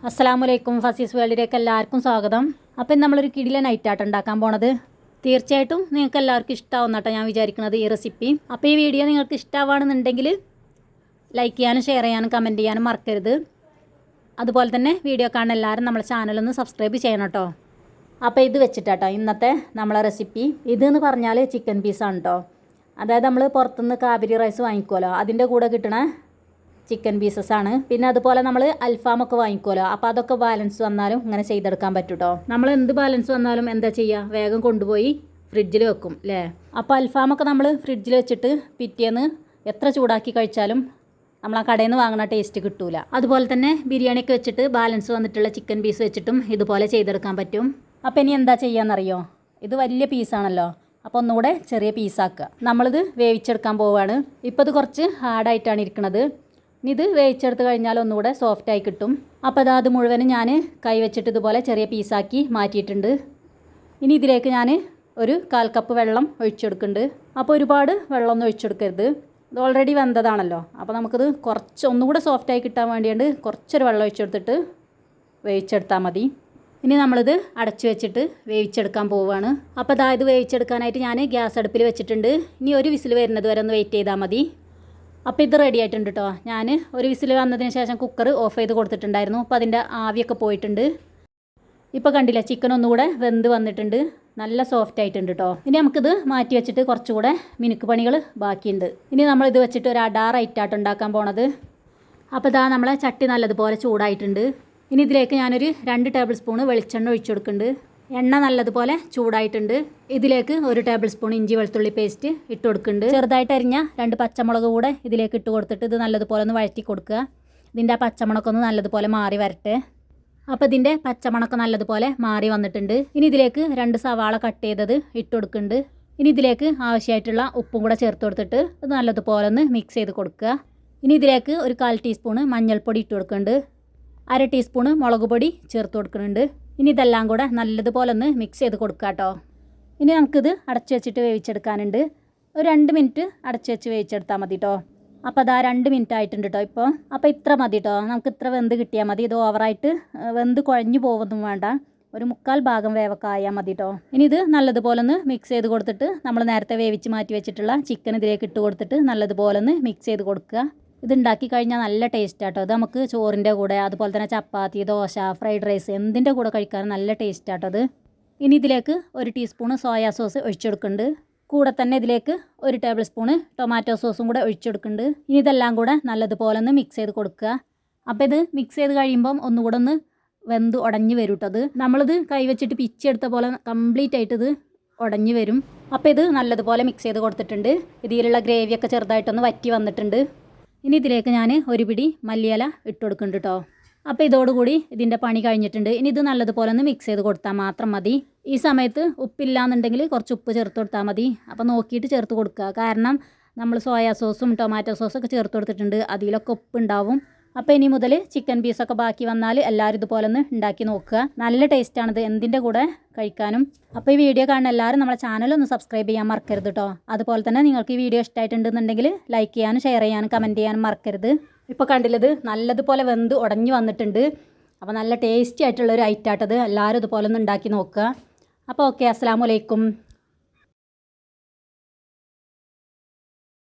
അസ്സലാമലൈക്കും ഫസീസ് വേൾഡിലേക്ക് എല്ലാവർക്കും സ്വാഗതം. അപ്പം നമ്മളൊരു കിടിലൻ നൈറ്റായിട്ട് ഉണ്ടാക്കാൻ പോണത്. തീർച്ചയായിട്ടും നിങ്ങൾക്ക് എല്ലാവർക്കും ഇഷ്ടമാവുന്ന കേട്ടോ ഞാൻ വിചാരിക്കുന്നത് ഈ റെസിപ്പി. അപ്പോൾ ഈ വീഡിയോ നിങ്ങൾക്ക് ഇഷ്ടമാവുകയാണെന്നുണ്ടെങ്കിൽ ലൈക്ക് ചെയ്യാനും ഷെയർ ചെയ്യാനും കമൻറ്റ് ചെയ്യാനും മറക്കരുത്. അതുപോലെ തന്നെ വീഡിയോ കാണുന്ന എല്ലാവരും നമ്മളെ ചാനലൊന്ന് സബ്സ്ക്രൈബ് ചെയ്യണം കേട്ടോ. അപ്പോൾ ഇത് വെച്ചിട്ടാട്ടോ ഇന്നത്തെ നമ്മളെ റെസിപ്പി. ഇതെന്ന് പറഞ്ഞാൽ ചിക്കൻ പീസാണ് കേട്ടോ. അതായത് നമ്മൾ പുറത്തുനിന്ന് കാബരി റൈസ് വാങ്ങിക്കുമല്ലോ, അതിൻ്റെ കൂടെ കിട്ടണ ചിക്കൻ പീസസ് ആണ്. പിന്നെ അതുപോലെ നമ്മൾ അൽഫാമൊക്കെ വാങ്ങിക്കുമല്ലോ, അപ്പോൾ അതൊക്കെ ബാലൻസ് വന്നാലും ഇങ്ങനെ ചെയ്തെടുക്കാൻ പറ്റും കേട്ടോ. നമ്മൾ എന്ത് ബാലൻസ് വന്നാലും എന്താ ചെയ്യുക, വേഗം കൊണ്ടുപോയി ഫ്രിഡ്ജിൽ വെക്കും അല്ലേ. അപ്പോൾ അൽഫാമൊക്കെ നമ്മൾ ഫ്രിഡ്ജിൽ വെച്ചിട്ട് പിറ്റേന്ന് എത്ര ചൂടാക്കി കഴിച്ചാലും നമ്മൾ ആ കടയിൽ നിന്ന് വാങ്ങുന്ന ടേസ്റ്റ് കിട്ടൂല. അതുപോലെ തന്നെ ബിരിയാണിയൊക്കെ വെച്ചിട്ട് ബാലൻസ് വന്നിട്ടുള്ള ചിക്കൻ പീസ് വെച്ചിട്ടും ഇതുപോലെ ചെയ്തെടുക്കാൻ പറ്റും. അപ്പോൾ ഇനി എന്താ ചെയ്യാമെന്നറിയോ, ഇത് വലിയ പീസാണല്ലോ, അപ്പോൾ ഒന്നുകൂടെ ചെറിയ പീസാക്കുക. നമ്മളിത് വേവിച്ചെടുക്കാൻ പോവുകയാണ്. ഇപ്പോൾ ഇത് കുറച്ച് ഹാർഡായിട്ടാണ് ഇരിക്കുന്നത്. ഇനി ഇത് വേവിച്ചെടുത്ത് കഴിഞ്ഞാൽ ഒന്നുകൂടെ സോഫ്റ്റായി കിട്ടും. അപ്പോൾ അത് മുഴുവനും ഞാൻ കൈ വെച്ചിട്ട് ഇതുപോലെ ചെറിയ പീസാക്കി മാറ്റിയിട്ടുണ്ട്. ഇനി ഇതിലേക്ക് ഞാൻ ഒരു 1/4 കപ്പ് വെള്ളം ഒഴിച്ചെടുക്കുന്നുണ്ട്. അപ്പോൾ ഒരുപാട് വെള്ളമൊന്നും ഒഴിച്ചെടുക്കരുത്, ഇത് ഓൾറെഡി വെന്തതാണല്ലോ. അപ്പോൾ നമുക്കിത് ഒന്നുകൂടെ സോഫ്റ്റായി കിട്ടാൻ വേണ്ടിയിട്ട് കുറച്ചൊരു വെള്ളം ഒഴിച്ചെടുത്തിട്ട് വേവിച്ചെടുത്താൽ മതി. ഇനി നമ്മളിത് അടച്ചു വെച്ചിട്ട് വേവിച്ചെടുക്കാൻ പോവുകയാണ്. അപ്പോൾ ഇത് വേവിച്ചെടുക്കാനായിട്ട് ഞാൻ ഗ്യാസ് അടുപ്പിൽ വെച്ചിട്ടുണ്ട്. ഇനി ഒരു വിസിൽ വരുന്നത് വരെ ഒന്ന് വെയിറ്റ് ചെയ്താൽ മതി. അപ്പോൾ ഇത് റെഡി ആയിട്ടുണ്ട് കേട്ടോ. ഞാൻ ഒരു വിസിൽ വന്നതിന് ശേഷം കുക്കർ ഓഫ് ചെയ്ത് കൊടുത്തിട്ടുണ്ടായിരുന്നു. അപ്പോൾ അതിൻ്റെ ആവിയൊക്കെ പോയിട്ടുണ്ട്. ഇപ്പോൾ കണ്ടില്ല, ചിക്കൻ ഒന്നുകൂടെ വെന്ത് വന്നിട്ടുണ്ട്, നല്ല സോഫ്റ്റ് ആയിട്ടുണ്ട് കേട്ടോ. ഇനി നമുക്കിത് മാറ്റി വെച്ചിട്ട് കുറച്ചുകൂടെ മിനുക്ക് പണികൾ ബാക്കിയുണ്ട്. ഇനി നമ്മളിത് വെച്ചിട്ട് ഒരു അടാറായിട്ടാണ് ഉണ്ടാക്കാൻ പോണത്. അപ്പോൾ നമ്മളെ ചട്ടി നല്ലതുപോലെ ചൂടായിട്ടുണ്ട്. ഇനി ഇതിലേക്ക് ഞാനൊരു 2 ടേബിൾ സ്പൂൺ വെളിച്ചെണ്ണ ഒഴിച്ചു കൊടുക്കുന്നുണ്ട്. എണ്ണ നല്ലതുപോലെ ചൂടായിട്ടുണ്ട്. ഇതിലേക്ക് 1 ടേബിൾ സ്പൂൺ ഇഞ്ചി വെളുത്തുള്ളി പേസ്റ്റ് ഇട്ട് കൊടുക്കുന്നുണ്ട്. ചെറുതായിട്ട് അരിഞ്ഞ 2 പച്ചമുളക് കൂടെ ഇതിലേക്ക് ഇട്ട് കൊടുത്തിട്ട് ഇത് നല്ലതുപോലെ ഒന്ന് വഴറ്റി കൊടുക്കുക. ഇതിൻ്റെ ആ പച്ചമുളകൊന്ന് നല്ലതുപോലെ മാറി വരട്ടെ. അപ്പോൾ ഇതിൻ്റെ പച്ചമുളക് നല്ലതുപോലെ മാറി വന്നിട്ടുണ്ട്. ഇനി ഇതിലേക്ക് 2 സവാള കട്ട് ചെയ്തത് ഇട്ട് കൊടുക്കുന്നുണ്ട്. ഇനി ഇതിലേക്ക് ആവശ്യമായിട്ടുള്ള ഉപ്പും കൂടെ ചേർത്ത് കൊടുത്തിട്ട് ഇത് നല്ലതുപോലെ ഒന്ന് മിക്സ് ചെയ്ത് കൊടുക്കുക. ഇനി ഇതിലേക്ക് ഒരു 1/4 ടീസ്പൂൺ മഞ്ഞൾപ്പൊടി ഇട്ട് കൊടുക്കുന്നുണ്ട്. 1/2 ടീസ്പൂൺ മുളക് പൊടി ചേർത്ത് കൊടുക്കുന്നുണ്ട്. ഇനി ഇതെല്ലാം കൂടെ നല്ലതുപോലെ ഒന്ന് മിക്സ് ചെയ്ത് കൊടുക്കുക കേട്ടോ. ഇനി നമുക്കിത് അടച്ചു വെച്ചിട്ട് വേവിച്ചെടുക്കാനുണ്ട്. ഒരു 2 മിനിറ്റ് അടച്ചു വെച്ച് വേവിച്ചെടുത്താൽ മതി കേട്ടോ. അപ്പോൾ 2 മിനിറ്റ് ആയിട്ടുണ്ട് കേട്ടോ ഇപ്പോൾ. അപ്പോൾ ഇത്ര മതി കേട്ടോ, നമുക്ക് ഇത്ര വെന്ത് കിട്ടിയാൽ മതി. ഇത് ഓവറായിട്ട് വെന്ത് കുഴഞ്ഞു പോകുന്നതും വേണ്ട, ഒരു 1/4 ഭാഗം വേവൊക്കെ ആയാൽ മതി കേട്ടോ. ഇനി ഇത് നല്ലതുപോലെ ഒന്ന് മിക്സ് ചെയ്ത് കൊടുത്തിട്ട് നമ്മൾ നേരത്തെ വേവിച്ച് മാറ്റി വെച്ചിട്ടുള്ള ചിക്കൻ ഇതിലേക്ക് ഇട്ട് കൊടുത്തിട്ട് നല്ലതുപോലെ ഒന്ന് മിക്സ് ചെയ്ത് കൊടുക്കുക. ഇതുണ്ടാക്കി കഴിഞ്ഞാൽ നല്ല ടേസ്റ്റ് ആട്ടോ. ഇത് നമുക്ക് ചോറിൻ്റെ കൂടെ, അതുപോലെ തന്നെ ചപ്പാത്തി, ദോശ, ഫ്രൈഡ് റൈസ് എന്തിൻ്റെ കൂടെ കഴിക്കാൻ നല്ല ടേസ്റ്റ് ആട്ടോ അത്. ഇനി ഇതിലേക്ക് 1 ടീസ്പൂൺ സോയാ സോസ് ഒഴിച്ചെടുക്കുന്നുണ്ട്. കൂടെ തന്നെ ഇതിലേക്ക് 1 ടേബിൾ സ്പൂൺ ടൊമാറ്റോ സോസും കൂടെ ഒഴിച്ചെടുക്കുന്നുണ്ട്. ഇനി ഇതെല്ലാം കൂടെ നല്ലതുപോലെ ഒന്ന് മിക്സ് ചെയ്ത് കൊടുക്കുക. അപ്പോൾ ഇത് മിക്സ് ചെയ്ത് കഴിയുമ്പം ഒന്നുകൂടെ ഒന്ന് വെന്ത് ഉടഞ്ഞ് വരും കേട്ടോ. അത് നമ്മളിത് കൈവച്ചിട്ട് പിച്ചെടുത്ത പോലെ കംപ്ലീറ്റ് ആയിട്ട് ഇത് ഉടഞ്ഞ് വരും. അപ്പോൾ ഇത് നല്ലതുപോലെ മിക്സ് ചെയ്ത് കൊടുത്തിട്ടുണ്ട്. ഇതിലുള്ള ഗ്രേവിയൊക്കെ ചെറുതായിട്ടൊന്ന് വറ്റി വന്നിട്ടുണ്ട്. ഇനി ഇതിലേക്ക് ഞാൻ ഒരു പിടി മല്ലിയില ഇട്ട് കൊടുക്കുന്നുണ്ട് കേട്ടോ. അപ്പോൾ ഇതോടുകൂടി ഇതിൻ്റെ പണി കഴിഞ്ഞിട്ടുണ്ട്. ഇനി ഇത് നല്ലതുപോലെ ഒന്ന് മിക്സ് ചെയ്ത് കൊടുത്താൽ മാത്രം മതി. ഈ സമയത്ത് ഉപ്പില്ലാന്നുണ്ടെങ്കിൽ കുറച്ച് ഉപ്പ് ചേർത്ത് കൊടുത്താൽ മതി. അപ്പോൾ നോക്കിയിട്ട് ചേർത്ത് കൊടുക്കുക, കാരണം നമ്മൾ സോയാ സോസും ടൊമാറ്റോ സോസൊക്കെ ചേർത്ത് കൊടുത്തിട്ടുണ്ട്, അതിലൊക്കെ ഉപ്പുണ്ടാവും. അപ്പോൾ ഇനി മുതൽ ചിക്കൻ പീസൊക്കെ ബാക്കി വന്നാൽ എല്ലാവരും ഇതുപോലെ ഒന്ന് ഉണ്ടാക്കി നോക്കുക. നല്ല ടേസ്റ്റാണിത് എന്തിൻ്റെ കൂടെ കഴിക്കാനും. അപ്പോൾ ഈ വീഡിയോ കാണുന്ന എല്ലാവരും നമ്മളെ ചാനലൊന്ന് സബ്സ്ക്രൈബ് ചെയ്യാൻ മറക്കരുത് കേട്ടോ. അതുപോലെ തന്നെ നിങ്ങൾക്ക് ഈ വീഡിയോ ഇഷ്ടമായിട്ടുണ്ടെന്നുണ്ടെങ്കിൽ ലൈക്ക് ചെയ്യാനും ഷെയർ ചെയ്യാനും കമൻറ്റ് ചെയ്യാനും മറക്കരുത്. ഇപ്പോൾ കണ്ടില്ലത് നല്ലതുപോലെ വെന്ത് ഉടഞ്ഞു വന്നിട്ടുണ്ട്. അപ്പോൾ നല്ല ടേസ്റ്റി ആയിട്ടുള്ളൊരു ഐറ്റാട്ടത്. എല്ലാവരും ഇതുപോലെ ഒന്ന് ഉണ്ടാക്കി നോക്കുക. അപ്പോൾ ഓക്കെ, അസ്സലാമു അലൈക്കും.